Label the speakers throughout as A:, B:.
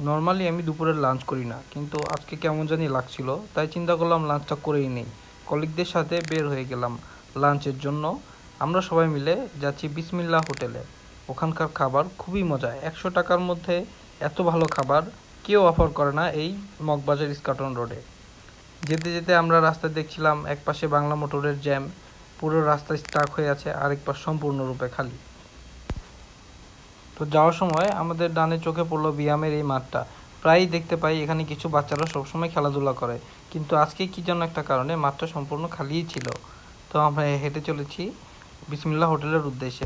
A: Normally আমি দুপুরের lunch করি না, কিন্তু আজকে কেমন জানি লাগছিল, তাই চিন্তা করলাম লাঞ্চটা করেই নেই। কলিগদের সাথে বের হয়ে গেলাম লাঞ্চের জন্য। আমরা সবাই মিলে যাচ্ছি বিসমিল্লাহ হোটেলে। ওখানকার খাবার খুবই মজা, 100 টাকার মধ্যে এত ভালো খাবার কেউ অফার করে না এই মগবাজার ইস্কাটন রোডে। যেতে যেতে আমরা রাস্তায় দেখছিলাম এক পাশে বাংলা মোটরের জ্যাম, পুরো রাস্তা স্টাক হয়ে আছে, আরেক পাশ সম্পূর্ণরূপে খালি। তো যাওয়ার সময় আমাদের ডানে চোখে পড়লো ব্যায়ামের এই মাঠটা। প্রায়ই দেখতে পাই এখানে কিছু বাচ্চারা সবসময় খেলাধুলা করে, কিন্তু আজকে কি যেন একটা কারণে মাঠটা সম্পূর্ণ খালিই ছিল। তো আমরা হেঁটে চলেছি বিসমিল্লাহ হোটেলের উদ্দেশ্যে।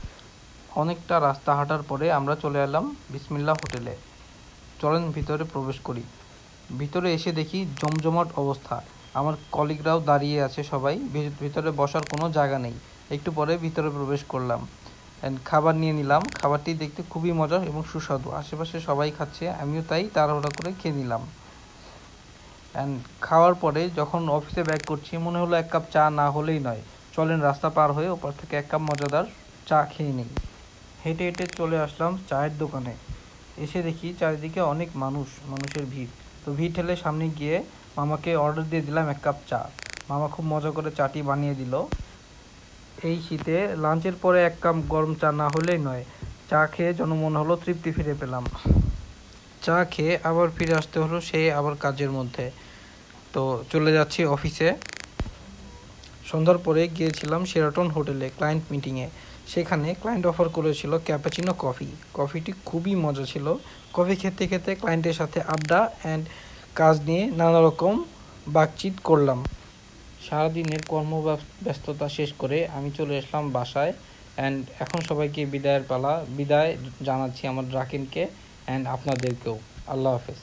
A: অনেকটা রাস্তা হাঁটার পরে আমরা চলে এলাম বিসমিল্লাহ হোটেলে। চলেন ভিতরে প্রবেশ করি। ভিতরে এসে দেখি জমজমাট অবস্থা। আমার কলিগরাও দাঁড়িয়ে আছে সবাই, ভিতরে বসার কোনো জায়গা নেই। একটু পরে ভিতরে প্রবেশ করলাম অ্যান্ড খাবার নিয়ে নিলাম। খাবারটি দেখতে খুবই মজা এবং সুস্বাদু, আশেপাশে সবাই খাচ্ছে, আমিও তাই তাড়াহুড়া করে খেয়ে নিলাম। অ্যান্ড খাওয়ার পরে যখন অফিসে ব্যাক করছি, মনে হলো এক কাপ চা না হলেই নয়। চলেন রাস্তা পার হয়ে ওপর থেকে এক কাপ মজাদার চা খেয়ে নিই। হেঁটে হেঁটে চলে আসলাম চায়ের দোকানে। এসে দেখি চারিদিকে অনেক মানুষের ভিড়। তো ভিড় ঠেলে সামনে গিয়ে মামাকে অর্ডার দিয়ে দিলাম এক কাপ চা। মামা খুব মজা করে চাটি বানিয়ে দিল। এই শীতে লাঞ্চের পরে এক কাপ গরম চা না হলেই নয়। চা খেয়ে যেন মনে হলো তৃপ্তি ফিরে পেলাম। চা খেয়ে আবার ফিরে আসতে হলো সেই আবার কাজের মধ্যে। তো চলে যাচ্ছি অফিসে। সন্ধ্যার পরে গিয়েছিলাম শেরাটন হোটেলে ক্লায়েন্ট মিটিংয়ে। সেখানে ক্লায়েন্ট অফার করেছিল ক্যাপাচিনো কফি। কফিটি খুবই মজা ছিল। কফি খেতে খেতে ক্লায়েন্টের সাথে আড্ডা অ্যান্ড কাজ নিয়ে নানা রকম বাতচিত করলাম। সারাদিনের কর্মব্যস্ততা শেষ করে আমি চলে আসলাম বাসায়। অ্যান্ড এখন সবাইকে বিদায়ের পালা। বিদায় জানাচ্ছি আমার রাকিনকে অ্যান্ড আপনাদেরকেও। আল্লাহ হাফেজ।